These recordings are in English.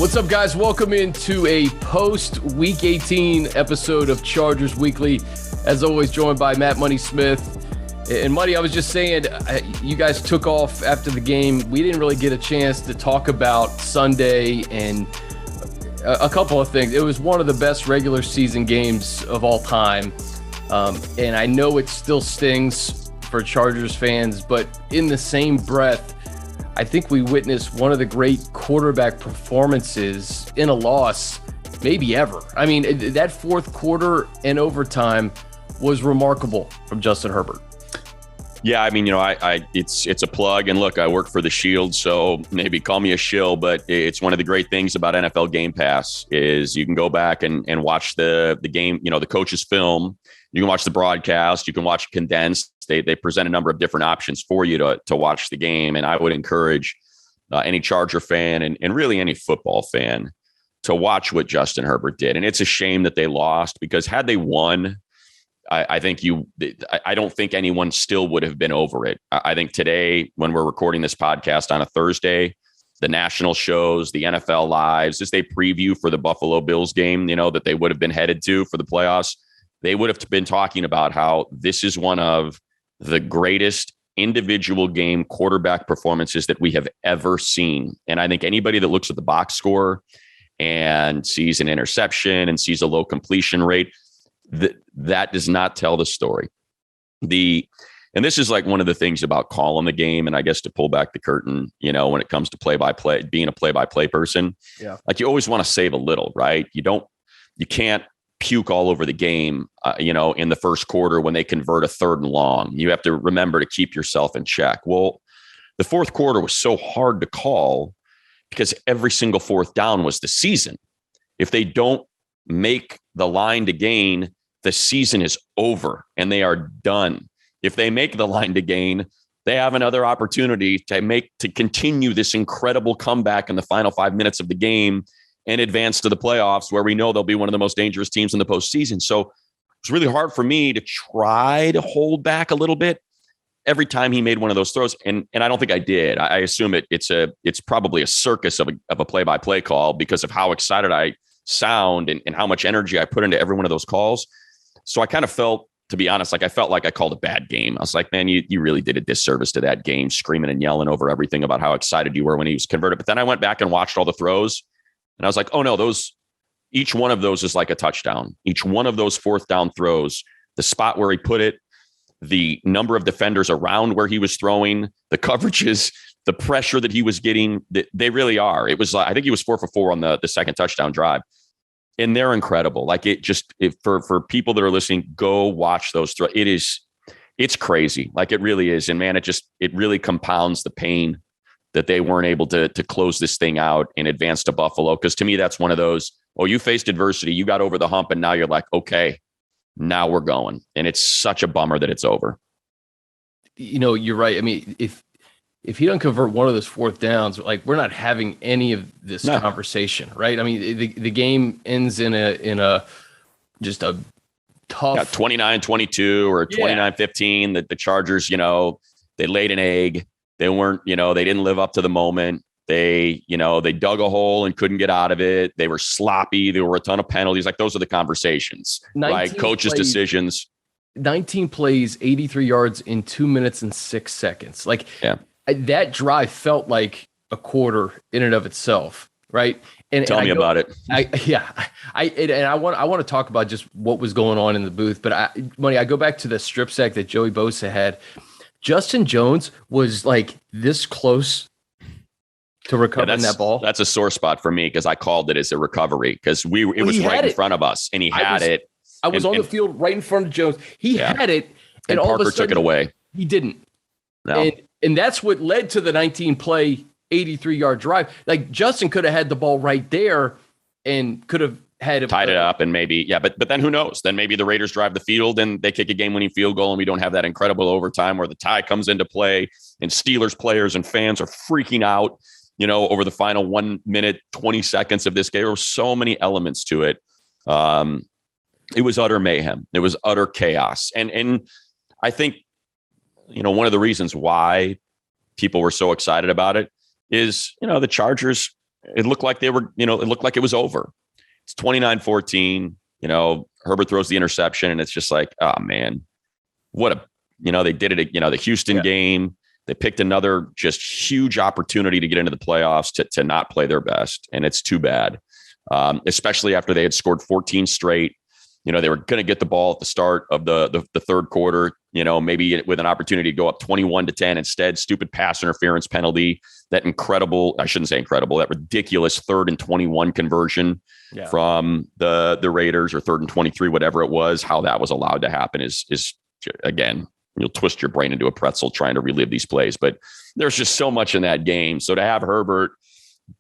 What's up, guys? Welcome into a post-Week 18 episode of Chargers Weekly. As always, joined by Matt Money Smith. And Money, I was just saying, you guys took off after the game. We didn't really get a chance to talk about Sunday and a couple of things. It was one of the best regular season games of all time. And I know it still stings for Chargers fans, but in the same breath, I think we witnessed one of the great quarterback performances in a loss, maybe ever. I mean, that fourth quarter and overtime was remarkable from Justin Herbert. Yeah, I mean, it's a plug. And look, I work for the Shield, so maybe call me a shill, but it's one of the great things about NFL Game Pass is you can go back and watch the game, the coach's film. You can watch the broadcast. You can watch condensed. They present a number of different options for you to watch the game. And I would encourage any Charger fan and really any football fan to watch what Justin Herbert did. And it's a shame that they lost, because had they won, I don't think anyone still would have been over it. I think today, when we're recording this podcast on a Thursday, the national shows, the NFL Lives, as they preview for the Buffalo Bills game, that they would have been headed to for the playoffs, they would have been talking about how this is one of the greatest individual game quarterback performances that we have ever seen. And I think anybody that looks at the box score and sees an interception and sees a low completion rate, that does not tell the story. And this is like one of the things about calling the game, and I guess to pull back the curtain, when it comes to play-by-play, being a play-by-play person, like you always want to save a little, right? You can't puke all over the game, in the first quarter when they convert a 3rd and long. You have to remember to keep yourself in check. Well, the fourth quarter was so hard to call because every single fourth down was the season. If they don't make the line to gain, the season is over and they are done. If they make the line to gain, they have another opportunity to continue this incredible comeback in the final 5 minutes of the game and advance to the playoffs, where we know they'll be one of the most dangerous teams in the postseason. So it's really hard for me to try to hold back a little bit every time he made one of those throws. And I don't think I did. I assume it's probably a circus of a play-by-play call because of how excited I sound and how much energy I put into every one of those calls. So I kind of felt, to be honest, I felt like I called a bad game. I was like, man, you really did a disservice to that game, screaming and yelling over everything about how excited you were when he was converted. But then I went back and watched all the throws, and I was like, oh no, each one of those is like a touchdown. Each one of those fourth down throws, the spot where he put it, the number of defenders around where he was throwing, the coverages, the pressure that he was getting, they really are. It was, I think he was 4 for 4 on the second touchdown drive. And they're incredible. Like for people that are listening, go watch those throws. It's crazy. Like it really is. And man, it really compounds the pain that they weren't able to close this thing out and advance to Buffalo. Because to me, that's one of those, you faced adversity, you got over the hump, and now you're like, okay, now we're going. And it's such a bummer that it's over. You're right. I mean, if he doesn't convert one of those fourth downs, like we're not having any of this conversation, right? I mean, the game ends in a just a tough 29-22 or 29-15 that the Chargers, they laid an egg. They weren't, they didn't live up to the moment. They dug a hole and couldn't get out of it. They were sloppy. There were a ton of penalties. Like those are the conversations, right? Coaches' decisions. 19 plays, 83 yards in 2 minutes and 6 seconds. Like that drive felt like a quarter in and of itself, right? And tell me about it. I want to talk about just what was going on in the booth. But I go back to the strip sack that Joey Bosa had. Justin Jones was like this close to recovering that ball. That's a sore spot for me because I called it as a recovery because it was right in front of us and he had it. I was on the field right in front of Jones. He had it, and all Parker of a sudden took it away. He didn't. No. And that's what led to the 19-play, 83-yard drive. Like Justin could have had the ball right there and could have had tied it up and maybe, but then who knows? Then maybe the Raiders drive the field and they kick a game-winning field goal and we don't have that incredible overtime where the tie comes into play and Steelers players and fans are freaking out, over the final 1 minute, 20 seconds of this game. There were so many elements to it. It was utter mayhem. It was utter chaos. And I think, one of the reasons why people were so excited about it is, the Chargers it looked like it looked like it was over. It's 29-14. Herbert throws the interception, and it's just like, oh man, they did it. The Houston game, they picked another just huge opportunity to get into the playoffs to not play their best. And it's too bad, especially after they had scored 14 straight. They were going to get the ball at the start of the third quarter, maybe with an opportunity to go up 21-10. Instead, stupid pass interference penalty, that ridiculous 3rd and 21 conversion from the Raiders, or 3rd and 23, whatever it was. How that was allowed to happen is again, you'll twist your brain into a pretzel trying to relive these plays. But there's just so much in that game. So to have Herbert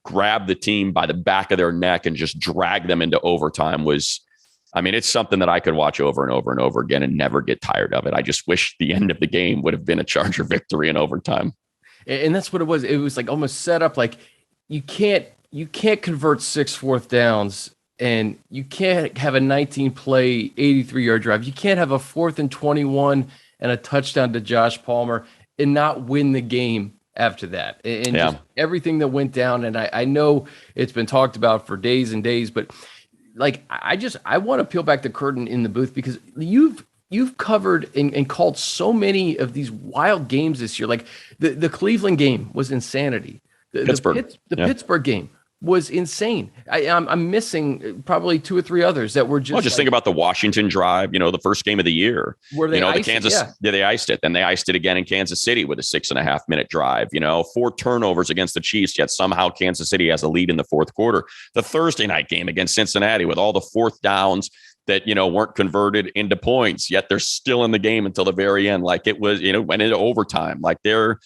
grab the team by the back of their neck and just drag them into overtime it's something that I could watch over and over and over again and never get tired of it. I just wish the end of the game would have been a Charger victory in overtime. And that's what it was. It was like almost set up like you can't convert 6 fourth downs, and you can't have a 19-play, 83-yard drive. You can't have a 4th and 21 and a touchdown to Josh Palmer and not win the game after that. And just everything that went down. And I know it's been talked about for days and days, but like, I want to peel back the curtain in the booth, because you've covered and called so many of these wild games this year. Like the Cleveland game was insanity. Pittsburgh. The Pittsburgh game was insane. I'm missing probably 2 or 3 others that were just. Well, just think about the Washington drive. The first game of the year. Where they iced they iced it. Then they iced it again in Kansas City with a 6.5-minute drive. 4 turnovers against the Chiefs. Yet somehow Kansas City has a lead in the fourth quarter. The Thursday night game against Cincinnati with all the 4th downs that weren't converted into points. Yet they're still in the game until the very end. Like it was, went into overtime. Like they're.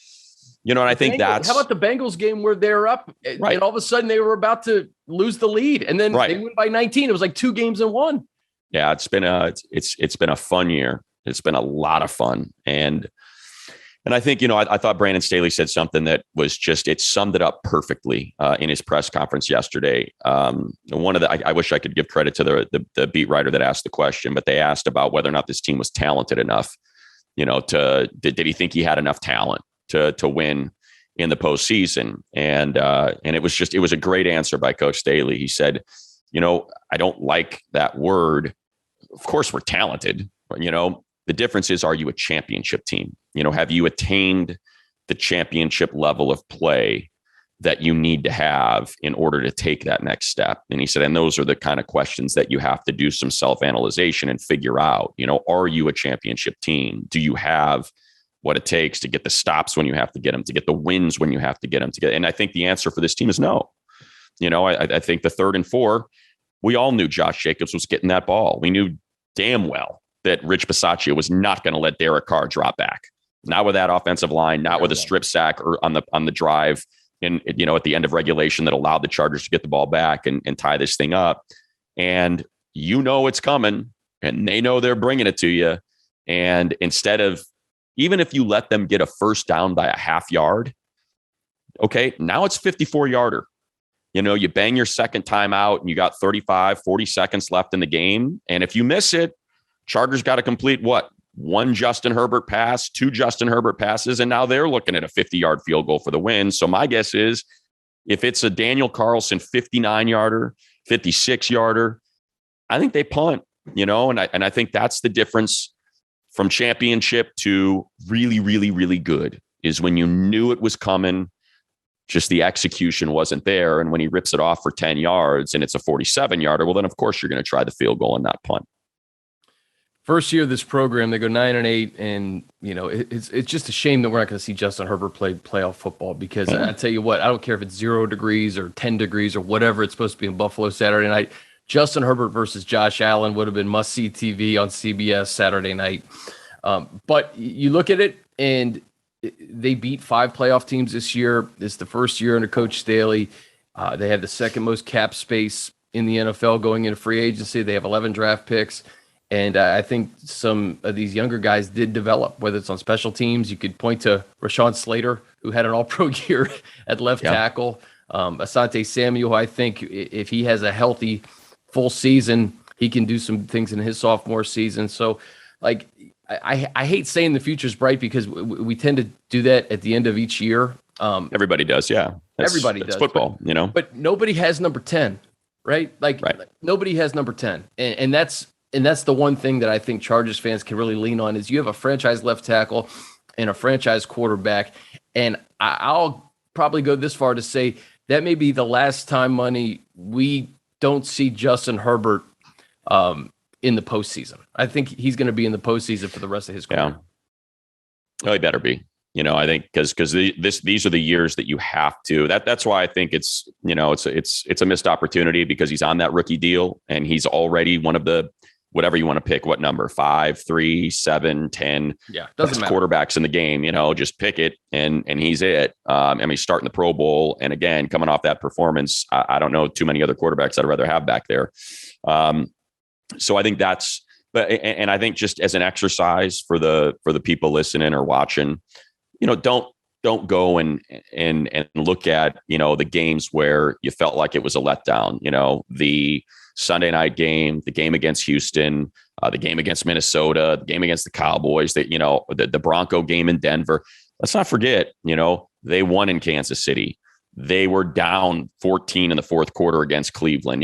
And I think that's. How about the Bengals game where they're up, right, and all of a sudden they were about to lose the lead, and then they win by 19. It was like 2 games in 1. Yeah, it's been a fun year. It's been a lot of fun, and I think I thought Brandon Staley said something that was it summed it up perfectly in his press conference yesterday. I wish I could give credit to the beat writer that asked the question, but they asked about whether or not this team was talented enough. Did he think he had enough talent to win in the postseason? And it was a great answer by Coach Staley. He said, I don't like that word. Of course we're talented, but the difference is, are you a championship team? Have you attained the championship level of play that you need to have in order to take that next step? And he said, and those are the kind of questions that you have to do some self-analyzation and figure out, are you a championship team? Do you have what it takes to get the stops when you have to get them, to get the wins when you have to get them, and I think the answer for this team is no. I think the 3rd and 4, we all knew Josh Jacobs was getting that ball. We knew damn well that Rich Bisaccia was not going to let Derek Carr drop back. Not with that offensive line, not with a strip sack or on the drive at the end of regulation that allowed the Chargers to get the ball back and tie this thing up. And it's coming, and they know they're bringing it to you. And instead of, even if you let them get a first down by a half yard, okay, now it's 54-yarder. You bang your second time out and you got 35, 40 seconds left in the game. And if you miss it, Chargers got to complete 1 Justin Herbert pass, 2 Justin Herbert passes, and now they're looking at a 50-yard field goal for the win. So my guess is, if it's a Daniel Carlson 59-yarder, 56-yarder, I think they punt, and I think that's the difference from championship to really, really, really good, is when you knew it was coming, just the execution wasn't there. And when he rips it off for 10 yards and it's a 47-yarder, well, then of course you're going to try the field goal and not punt. First year of this program, they go 9-8, and it's just a shame that we're not going to see Justin Herbert play playoff football, because I tell you what, I don't care if it's 0 degrees or 10 degrees or whatever it's supposed to be in Buffalo Saturday night. Justin Herbert versus Josh Allen would have been must-see TV on CBS Saturday night. But you look at it, and they beat 5 playoff teams this year. It's the first year under Coach Staley. They have the second most cap space in the NFL going into free agency. They have 11 draft picks. And I think some of these younger guys did develop, whether it's on special teams. You could point to Rashawn Slater, who had an all-pro year at left tackle. Asante Samuel, I think if he has a healthy full season, he can do some things in his sophomore season. So, like, I hate saying the future's bright, because we tend to do that at the end of each year. Everybody does. Yeah. Everybody that's does football, but nobody has number 10, right? Like nobody has number 10. And that's the one thing that I think Chargers fans can really lean on is you have a franchise left tackle and a franchise quarterback. And I'll probably go this far to say that may be the last time, Money, we don't see Justin Herbert in the postseason. I think he's going to be in the postseason for the rest of his career. Yeah. Oh, he better be. I think because these are the years that you have to. That's why I think it's it's a missed opportunity because he's on that rookie deal and he's already one of the whatever you want to pick, what number 5, 3, 7, 10. Yeah, doesn't matter. Quarterbacks in the game. Just pick it and he's it. He's starting the Pro Bowl and again coming off that performance. I don't know too many other quarterbacks I'd rather have back there. So I think that's. But and I think just as an exercise for the people listening or watching. Don't go and look at, the games where you felt like it was a letdown, the Sunday night game, the game against Houston, the game against Minnesota, the game against the Cowboys, the Bronco game in Denver. Let's not forget, they won in Kansas City. They were down 14 in the fourth quarter against Cleveland.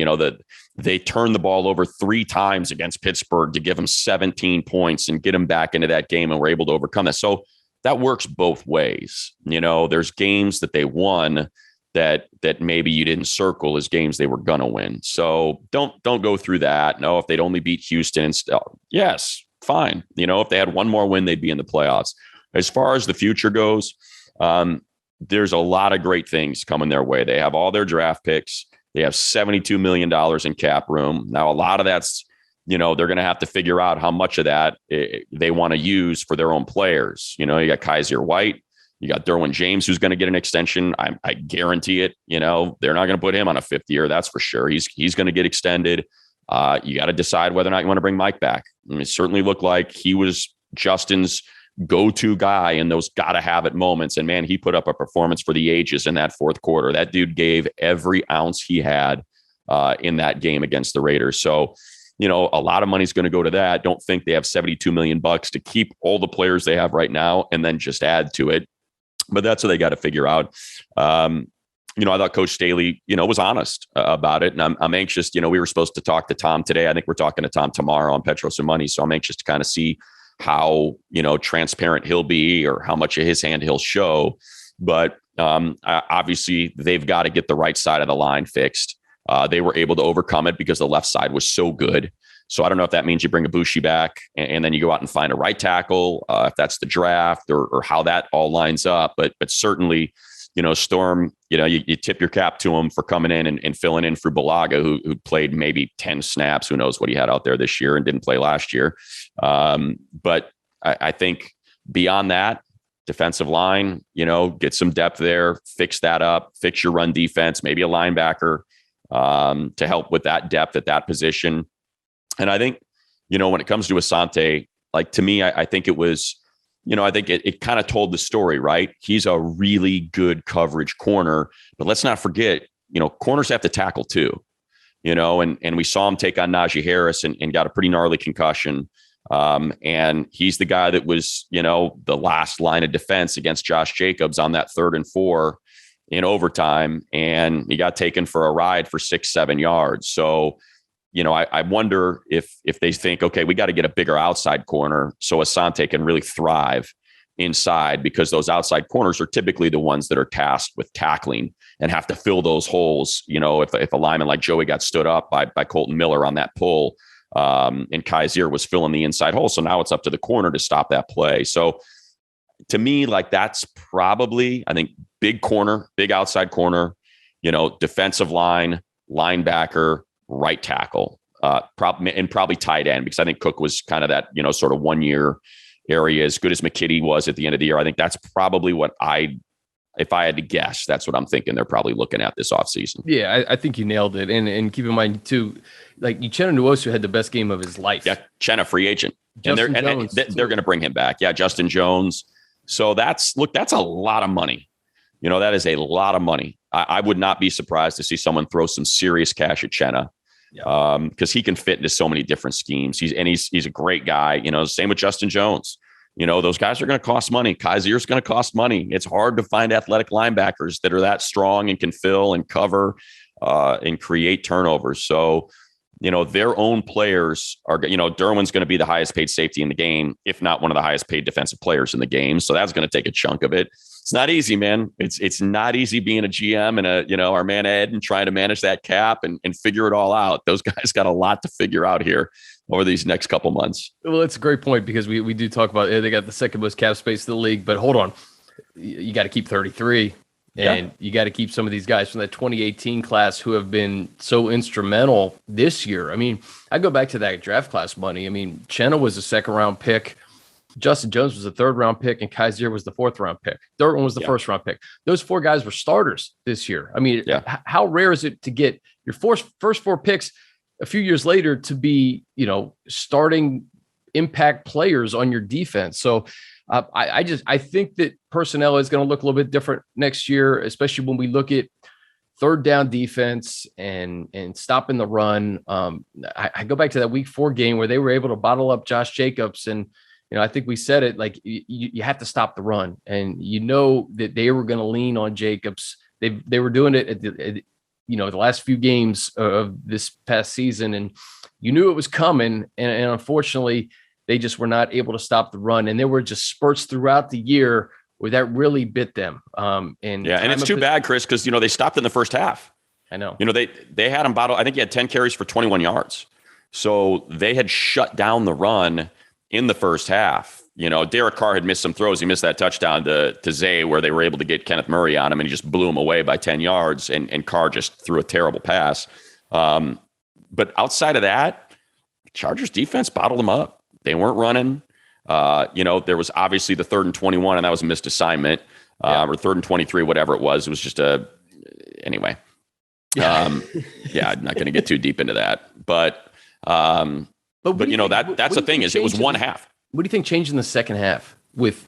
They turned the ball over 3 times against Pittsburgh to give them 17 points and get them back into that game and were able to overcome that. So that works both ways. There's games that they won that maybe you didn't circle as games they were going to win. So don't go through that. No, if they'd only beat Houston and yes, fine. If they had one more win, they'd be in the playoffs. As far as the future goes, there's a lot of great things coming their way. They have all their draft picks. They have $72 million in cap room. Now, a lot of that's, they're going to have to figure out how much of that they want to use for their own players. You got Kaiser White, you got Derwin James, who's going to get an extension. I guarantee it. They're not going to put him on a 5th year. That's for sure. He's going to get extended. You got to decide whether or not you want to bring Mike back. It certainly looked like he was Justin's go-to guy in those gotta have it moments. And man, he put up a performance for the ages in that fourth quarter. That dude gave every ounce he had in that game against the Raiders. So, a lot of money's going to go to that. Don't think they have $72 million to keep all the players they have right now and then just add to it. But that's what they got to figure out. I thought Coach Staley, was honest about it. And I'm anxious, we were supposed to talk to Tom today. I think we're talking to Tom tomorrow on Petros and Money. So I'm anxious to kind of see how, transparent he'll be or how much of his hand he'll show. But obviously they've got to get the right side of the line fixed. They were able to overcome it because the left side was so good. So I don't know if that means you bring Ibushi back and then you go out and find a right tackle, if that's the draft or how that all lines up. But certainly, Storm, you tip your cap to him for coming in and filling in for Bulaga, who played maybe 10 snaps. Who knows what he had out there this year and didn't play last year. But I think beyond that, defensive line, get some depth there, fix that up, fix your run defense, maybe a linebacker to help with that depth at that position. And I think, when it comes to Asante, like to me, I think it was, I think it kind of told the story, right? He's a really good coverage corner, but let's not forget, corners have to tackle too, and we saw him take on Najee Harris and got a pretty gnarly concussion. And he's the guy that was, the last line of defense against Josh Jacobs on that 3rd and 4 in overtime. And he got taken for a ride for 6-7 yards. So, I wonder if they think, okay, we got to get a bigger outside corner so Asante can really thrive inside, because those outside corners are typically the ones that are tasked with tackling and have to fill those holes. If a lineman like Joey got stood up by Colton Miller on that pull, and Kaiser was filling the inside hole. So now it's up to the corner to stop that play. So to me, like that's probably, I think, big corner, big outside corner, defensive line, linebacker, right tackle, probably tight end, because I think Cook was kind of that, sort of 1 year area, as good as McKinney was at the end of the year. I think that's probably what if I had to guess, that's what I'm thinking they're probably looking at this offseason. Yeah, I think you nailed it. And keep in mind too, like Uchenna Nwosu had the best game of his life. Yeah, Chenna, free agent. Justin and they're going to bring him back. Yeah, Justin Jones. So that's a lot of money. That is a lot of money. I would not be surprised to see someone throw some serious cash at Chenna. Because he can fit into so many different schemes. He's a great guy. Same with Justin Jones. those guys are going to cost money. Kazier's going to cost money. It's hard to find athletic linebackers that are that strong and can fill and cover and create turnovers. So, their own players are, Derwin's going to be the highest paid safety in the game, if not one of the highest paid defensive players in the game. So that's going to take a chunk of it. It's not easy, man. It's not easy being a GM and our man Ed and trying to manage that cap and figure it all out. Those guys got a lot to figure out here over these next couple months. Well, it's a great point because we do talk about they got the second most cap space in the league, but hold on, you got to keep 33. And you got to keep some of these guys from that 2018 class who have been so instrumental this year. I mean, I go back to that draft class money. I mean, Chenna was a 2nd-round pick. Justin Jones was a 3rd-round pick, and Kaiser was the 4th-round pick. Third one was the 1st-round pick. Those 4 guys were starters this year. I mean, how rare is it to get your first 4 picks a few years later to be, starting impact players on your defense? So I think that personnel is going to look a little bit different next year, especially when we look at 3rd down defense and stopping the run. I go back to that week 4 game where they were able to bottle up Josh Jacobs. And, I think we said it, like you have to stop the run, and that they were going to lean on Jacobs. They were doing it at the last few games of this past season, and you knew it was coming. And unfortunately, they just were not able to stop the run. And there were just spurts throughout the year where that really bit them. And it's too bad, Chris, because, they stopped in the first half. I know. They had him bottle. I think he had 10 carries for 21 yards. So they had shut down the run in the first half. Derek Carr had missed some throws. He missed that touchdown to Zay where they were able to get Kenneth Murray on him, and he just blew him away by 10 yards. And Carr just threw a terrible pass. But outside of that, Chargers defense bottled them up. They weren't running. There was obviously the 3rd and 21, and that was a missed assignment, or 3rd and 23, whatever it was. It was just anyway. I'm not going to get too deep into that, but that's the thing is it was one half. What do you think changed in the second half with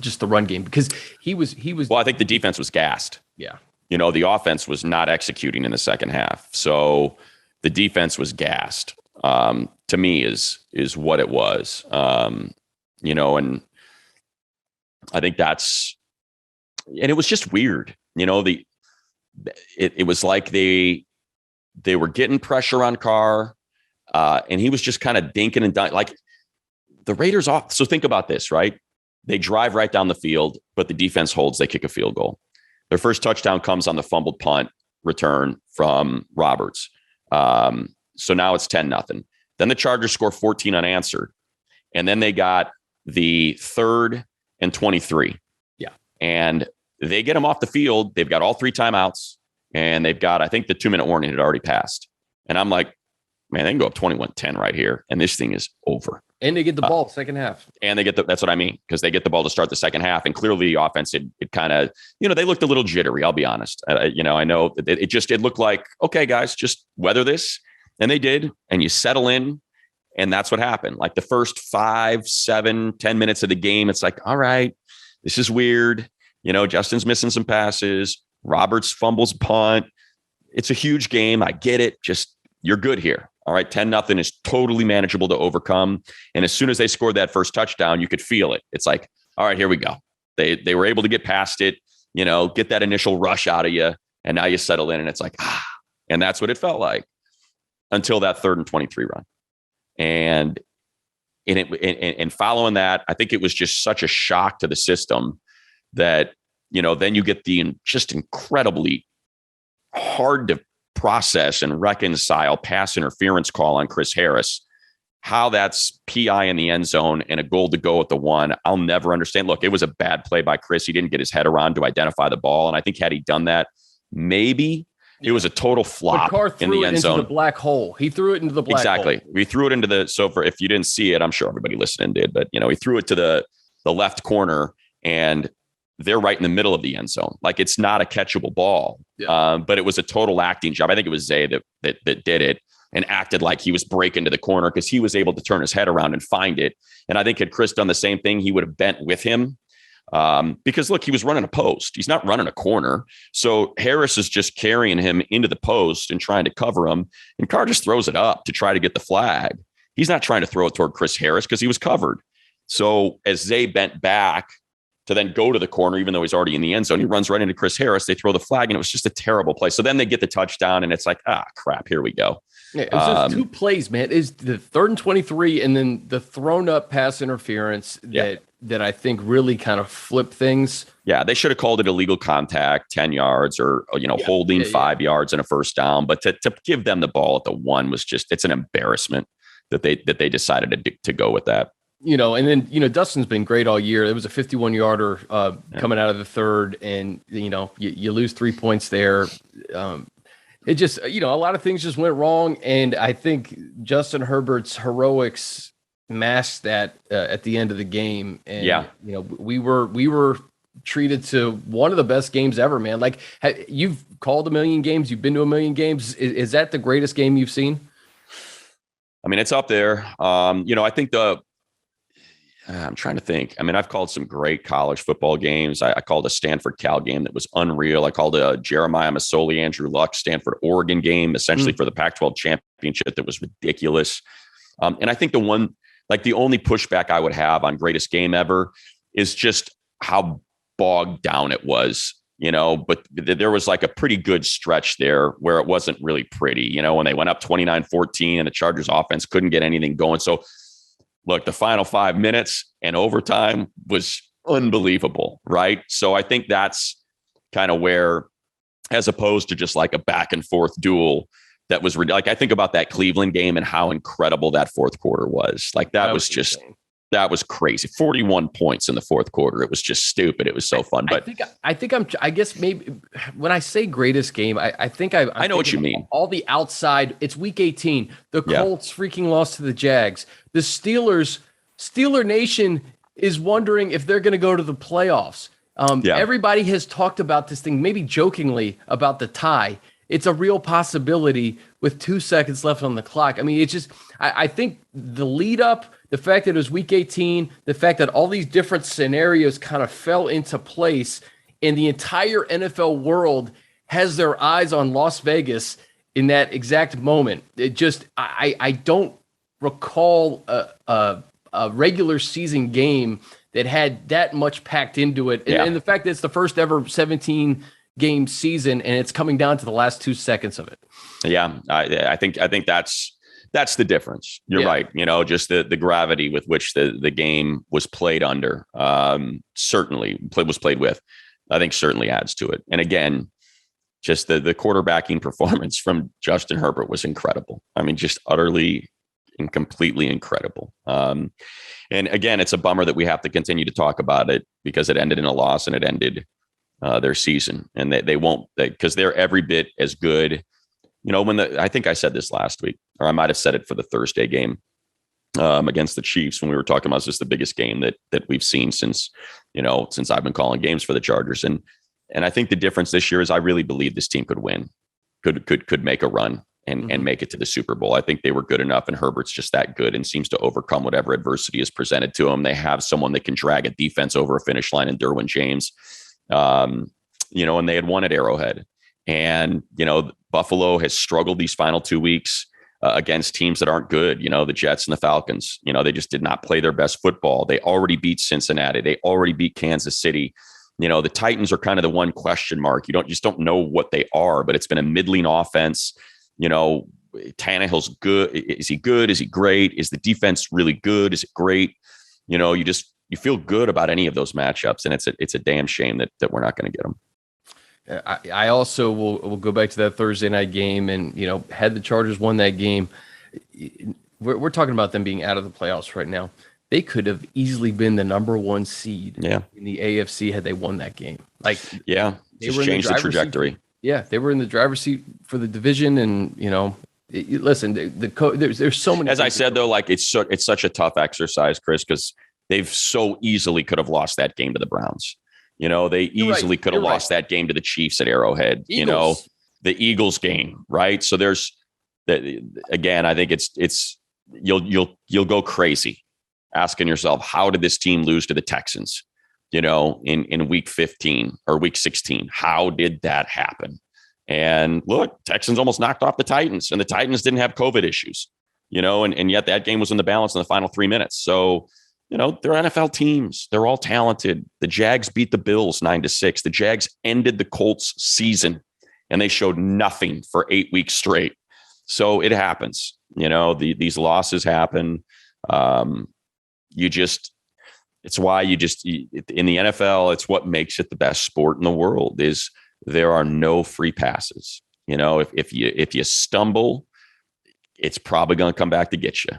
just the run game? Because he was. Well, I think the defense was gassed. Yeah. The offense was not executing in the second half, so the defense was gassed. To me is what it was, and I think and it was just weird. It was like they were getting pressure on Carr, and he was just kind of dinking and dunking. Like the Raiders off. So think about this, right? They drive right down the field, but the defense holds. They kick a field goal. Their first touchdown comes on the fumbled punt return from Roberts. So now it's 10-0. Then the Chargers score 14 unanswered. And then they got the 3rd and 23. Yeah. And they get them off the field. They've got all 3 timeouts, and they've got, I think the 2-minute warning had already passed. And I'm like, man, they can go up 21-10 right here. And this thing is over. And they get the ball second half. And they get that's what I mean, because they get the ball to start the second half. And clearly the offense, it kind of, they looked a little jittery. I'll be honest. I know it looked like, okay, guys, just weather this. And they did. And you settle in. And that's what happened. Like the first 5, 7, 10 minutes of the game, it's like, all right, this is weird. Justin's missing some passes. Roberts fumbles punt. It's a huge game. I get it. Just, you're good here. All right. 10-0 is totally manageable to overcome. And as soon as they scored that first touchdown, you could feel it. It's like, all right, here we go. They were able to get past it, get that initial rush out of you. And now you settle in and it's like, and that's what it felt like until that 3rd and 23 run. And following that, I think it was just such a shock to the system that, then you get the just incredibly hard to process and reconcile pass interference call on Chris Harris. How that's PI in the end zone and a goal to go at the 1. I'll never understand. Look, it was a bad play by Chris. He didn't get his head around to identify the ball. And I think had he done that, maybe it was a total flop in the end zone. The black hole. He threw it into the black hole. Exactly. We threw it into if you didn't see it, I'm sure everybody listening did, but he threw it to the left corner, and they're right in the middle of the end zone. Like it's not a catchable ball. Yeah. But it was a total acting job. I think it was Zay that did it and acted like he was breaking to the corner because he was able to turn his head around and find it. And I think had Chris done the same thing, he would have bent with him. Because look, he was running a post. He's not running a corner. So Harris is just carrying him into the post and trying to cover him. And Carr just throws it up to try to get the flag. He's not trying to throw it toward Chris Harris because he was covered. So as Zay bent back to then go to the corner, even though he's already in the end zone, he runs right into Chris Harris. They throw the flag, and it was just a terrible play. So then they get the touchdown, and it's like, crap, here we go. Yeah, it was just two plays, man. Is the 3rd and 23, and then the thrown up pass interference that I think really kind of flipped things. Yeah, they should have called it illegal contact, 10 yards, or holding 5 yards and a first down. But to give them the ball at the 1 was it's an embarrassment that they decided to go with that. And then, Dustin's been great all year. It was a 51-yarder coming out of the 3rd, and, you lose 3 points there. It just, a lot of things just went wrong. And I think Justin Herbert's heroics masked that at the end of the game. And, we were treated to one of the best games ever, man. Like, you've called a million games. You've been to a million games. Is that the greatest game you've seen? I mean, it's up there. I think I'm trying to think. I mean, I've called some great college football games. I called a Stanford Cal game that was unreal. I called a Jeremiah Masoli, Andrew Luck, Stanford Oregon game, essentially for the Pac-12 championship that was ridiculous. And I think the only pushback I would have on greatest game ever is just how bogged down it was, but there was like a pretty good stretch there where it wasn't really pretty, when they went up 29-14 and the Chargers offense couldn't get anything going. So look, the final 5 minutes and overtime was unbelievable, right? So I think that's kind of where, as opposed to just like a back and forth duel that was like, I think about that Cleveland game and how incredible that fourth quarter was. Like that was just insane. That was crazy. 41 points in the fourth quarter. It was just stupid. It was so fun. But I guess maybe when I say greatest game, I think I know what you mean. All the outside, it's week 18. The Colts freaking lost to the Jags. The Steeler Nation is wondering if they're going to go to the playoffs. Everybody has talked about this thing, maybe jokingly, about the tie. It's a real possibility with 2 seconds left on the clock. I mean, it's just, I think the lead up, the fact that it was week 18, the fact that all these different scenarios kind of fell into place, and the entire NFL world has their eyes on Las Vegas in that exact moment. It just, I don't recall a regular season game that had that much packed into it. And the fact that it's the first ever 17 game season and it's coming down to the last 2 seconds of it. Yeah. I think that's the difference. You're right. Just the gravity with which the game was played under, was played with, I think certainly adds to it. And again, just the quarterbacking performance from Justin Herbert was incredible. I mean, just utterly and completely incredible. And again, it's a bummer that we have to continue to talk about it because it ended in a loss and it ended their season, and they won't, because they're every bit as good. I think I said this last week, or I might've said it for the Thursday game against the Chiefs, when we were talking about this is the biggest game that we've seen since I've been calling games for the Chargers. And I think the difference this year is I really believe this team could win, could make a run and make it to the Super Bowl. I think they were good enough, and Herbert's just that good and seems to overcome whatever adversity is presented to him. They have someone that can drag a defense over a finish line in Derwin James, and they had won at Arrowhead. And, Buffalo has struggled these final 2 weeks against teams that aren't good. The Jets and the Falcons, they just did not play their best football. They already beat Cincinnati. They already beat Kansas City. The Titans are kind of the one question mark. You just don't know what they are, but it's been a middling offense. Tannehill's good. Is he good? Is he great? Is the defense really good? Is it great? You feel good about any of those matchups, and it's a damn shame that we're not going to get them. I also will go back to that Thursday night game, and had the Chargers won that game, we're talking about them being out of the playoffs right now. They could have easily been the number 1 seed in the AFC had they won that game. Just changed the trajectory. They were in the driver's seat for the division, and listen, there's so many. As I said though, it's such a tough exercise, Chris, because they've so easily could have lost that game to the Browns. They easily could have lost that game to the Chiefs at Arrowhead. Eagles. The Eagles game, right? So there's again, I think it's you'll go crazy asking yourself, how did this team lose to the Texans? In week 15 or week 16, how did that happen? And look, Texans almost knocked off the Titans, and the Titans didn't have COVID issues, and yet that game was in the balance in the final 3 minutes. So they're NFL teams. They're all talented. The Jags beat the Bills 9-6. The Jags ended the Colts season and they showed nothing for 8 weeks straight. So it happens, these losses happen. It's why in the NFL, it's what makes it the best sport in the world is there are no free passes. If you stumble, it's probably going to come back to get you.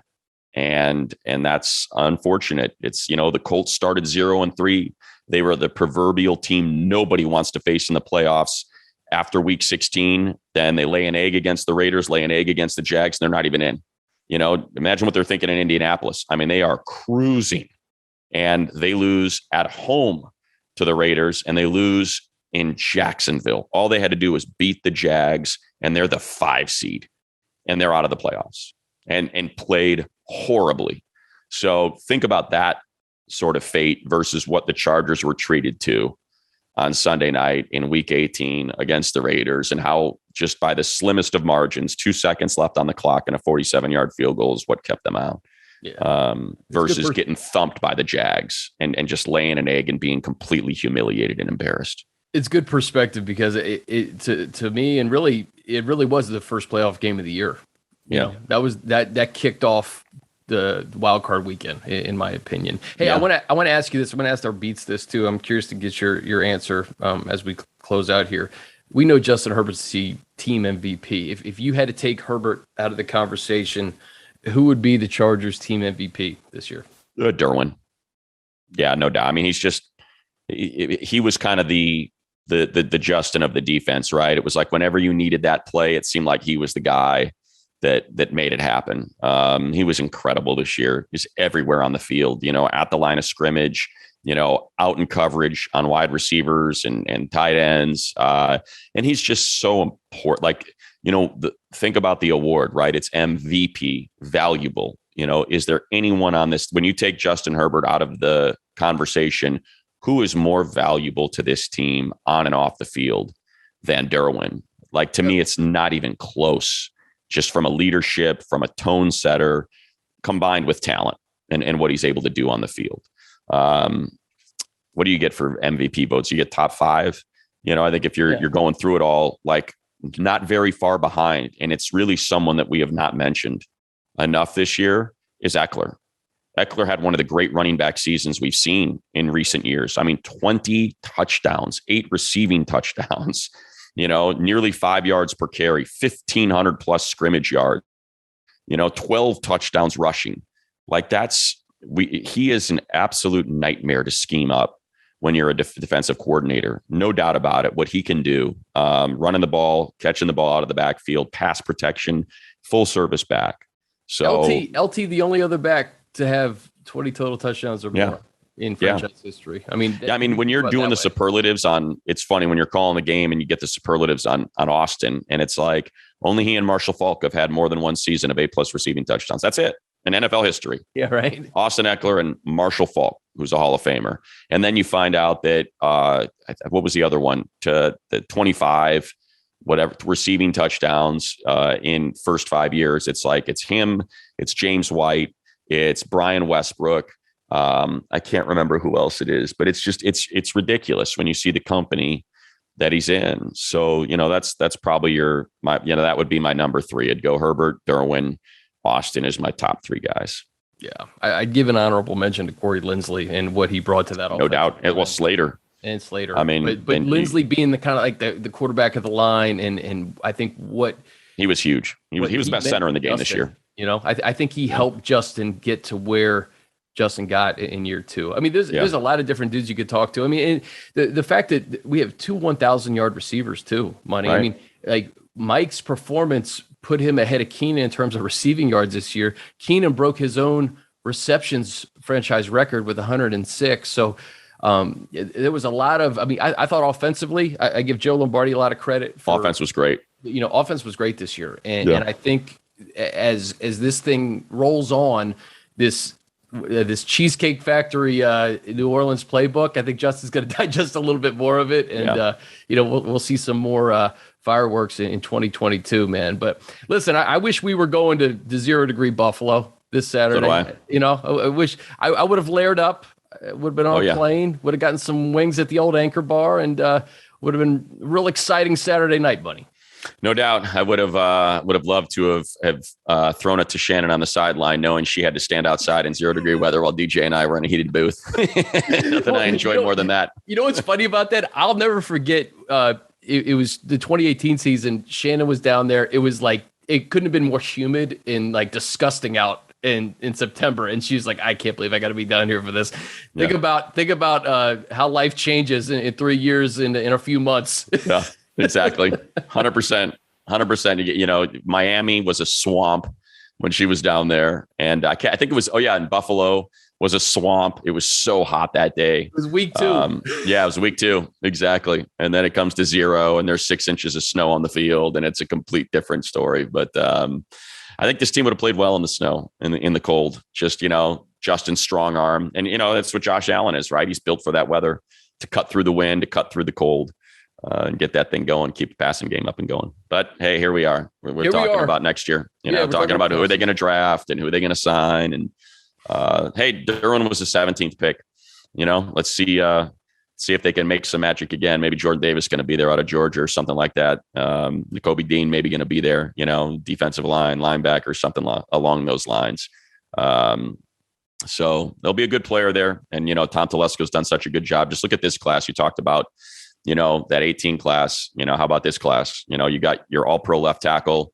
And that's unfortunate. It's, the Colts started 0-3. They were the proverbial team nobody wants to face in the playoffs. After week 16, then they lay an egg against the Raiders, lay an egg against the Jags, and they're not even in. Imagine what they're thinking in Indianapolis. I mean, they are cruising, and they lose at home to the Raiders, and they lose in Jacksonville. All they had to do was beat the Jags, and they're the 5 seed, and they're out of the playoffs and played horribly. So think about that sort of fate versus what the Chargers were treated to on Sunday night in week 18 against the Raiders, and how just by the slimmest of margins, 2 seconds left on the clock and a 47-yard field goal is what kept them out. Yeah. Versus getting thumped by the Jags and just laying an egg and being completely humiliated and embarrassed. It's good perspective because to me, and really, it really was the first playoff game of the year. That kicked off the wild card weekend, in my opinion. Hey, I want to ask you this. I'm going to ask our beats this too. I'm curious to get your answer as we close out here. We know Justin Herbert's the team MVP. If you had to take Herbert out of the conversation, who would be the Chargers team MVP this year? Derwin. Yeah, no doubt. I mean, he was kind of the Justin of the defense, right? It was like whenever you needed that play, it seemed like he was the guy that made it happen. He was incredible this year. He's everywhere on the field, at the line of scrimmage, out in coverage on wide receivers and tight ends. And he's just so important. Like, think about the award, right? It's MVP, valuable. Is there anyone on this, when you take Justin Herbert out of the conversation, who is more valuable to this team on and off the field than Derwin? Like, to me, it's not even close. Just from a leadership, from a tone setter, combined with talent and what he's able to do on the field. What do you get for MVP votes? You get top 5. I think if you're going through it all, like not very far behind, and it's really someone that we have not mentioned enough this year is Eckler. Eckler had one of the great running back seasons we've seen in recent years. I mean, 20 touchdowns, 8 receiving touchdowns. Nearly 5 yards per carry, 1,500 plus scrimmage yards, 12 touchdowns rushing. Like he is an absolute nightmare to scheme up when you're a defensive coordinator. No doubt about it. What he can do, running the ball, catching the ball out of the backfield, pass protection, full service back. So LT, the only other back to have 20 total touchdowns or more in franchise history. I mean, when you're doing the superlatives it's funny when you're calling the game and you get the superlatives on Austin, and it's like only he and Marshall Faulk have had more than one season of 8+ receiving touchdowns. That's it in NFL history. Yeah, right. Austin Eckler and Marshall Faulk, who's a Hall of Famer. And then you find out that what was the other one, to the 25 whatever receiving touchdowns in first 5 years. It's like it's him, it's James White, it's Brian Westbrook. I can't remember who else it is, but it's just it's ridiculous when you see the company that he's in. So that's probably that would be my number 3. I'd go Herbert, Derwin, Austin is my top 3 guys. Yeah, I'd give an honorable mention to Corey Linsley and what he brought to that offense. No doubt. Well, Slater. And Slater. I mean, but Linsley being the kind of like the quarterback of the line, and I think he was huge. He was the best center in the game this year. I think he helped Justin get to where Justin got in year 2. I mean, there's a lot of different dudes you could talk to. I mean, and the fact that we have 2 1,000-yard receivers too, Money. Right. I mean, like Mike's performance put him ahead of Keenan in terms of receiving yards this year. Keenan broke his own receptions franchise record with 106. So there was a lot of, I thought offensively, I give Joe Lombardi a lot of credit. Offense was great. Offense was great this year. And I think as this thing rolls on, this Cheesecake Factory New Orleans playbook, I think Justin's going to digest a little bit more of it. And, we'll see some more fireworks in 2022, man. But listen, I wish we were going to 0 degree Buffalo. this Saturday. So do I. You know, I wish I would have layered up. Would have been on a plane. Would have gotten some wings at the old Anchor Bar, and would have been a real exciting Saturday night, buddy. No doubt. I would have loved to have thrown it to Shannon on the sideline, knowing she had to stand outside in 0-degree weather while DJ and I were in a heated booth. Nothing I enjoyed more than that. You know what's funny about that? I'll never forget. It was the 2018 season. Shannon was down there. It was like it couldn't have been more humid and like disgusting out in September, and she was like, I can't believe I got to be down here for this. Think about how life changes in 3 years in a few months. Yeah. Exactly. 100%. You know, Miami was a swamp when she was down there. And I think it was, in Buffalo was a swamp. It was so hot that day. It was week 2. It was week 2. Exactly. And then it comes to 0 and there's 6 inches of snow on the field and it's a complete different story. But I think this team would have played well in the snow, in the cold. Just, you know, Justin's strong arm. And, you know, that's what Josh Allen is, right? He's built for that weather, to cut through the wind, to cut through the cold. And get that thing going, keep the passing game up and going. But hey, here we are. We're talking about next year. You know, talking about who are they going to draft and who are they going to sign. And hey, Derwin was the 17th pick. You know, let's see if they can make some magic again. Maybe Jordan Davis going to be there out of Georgia or something like that. Nakobe Dean maybe going to be there. You know, defensive line, linebacker, something along those lines. So there'll be a good player there. And you know, Tom Telesco's done such a good job. Just look at this class you talked about. You know, that 18 class, you know, how about this class? You know, you got your all pro left tackle.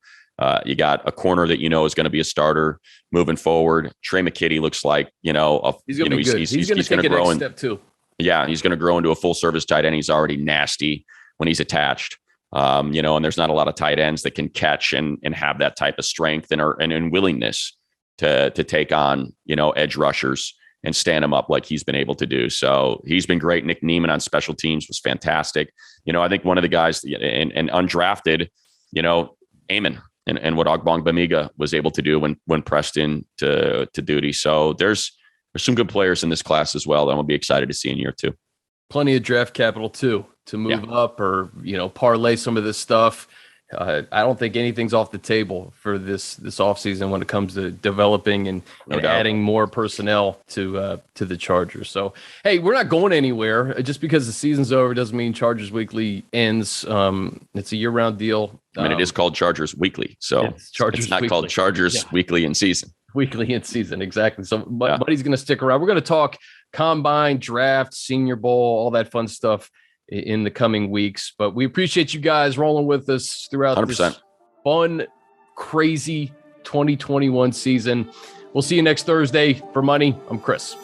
You got a corner that, you know, is going to be a starter moving forward. Trey McKinney looks like, you know, he's going to be good. He's going to grow in step 2. Yeah. He's going to grow into a full service tight end. He's already nasty when he's attached. You know, and there's not a lot of tight ends that can catch and have that type of strength and willingness to take on, you know, edge rushers and stand him up like he's been able to do. So he's been great. Nick Nieman on special teams was fantastic. You know, I think one of the guys and undrafted, you know, Eamon and what Ogbongbemiga was able to do when pressed in to duty. So there's some good players in this class as well that I'm gonna be excited to see in year 2. Plenty of draft capital too, to move up or, you know, parlay some of this stuff. I don't think anything's off the table for this offseason when it comes to developing and adding more personnel to the Chargers. So, hey, we're not going anywhere. Just because the season's over doesn't mean Chargers Weekly ends. It's a year-round deal. I mean, it is called Chargers Weekly, so it's not called Chargers Weekly in season. Weekly in season, exactly. So, Buddy's going to stick around. We're going to talk combine, draft, Senior Bowl, all that fun stuff in the coming weeks, but we appreciate you guys rolling with us throughout 100%. This fun, crazy 2021 season. We'll see you next Thursday. For Money, I'm Chris.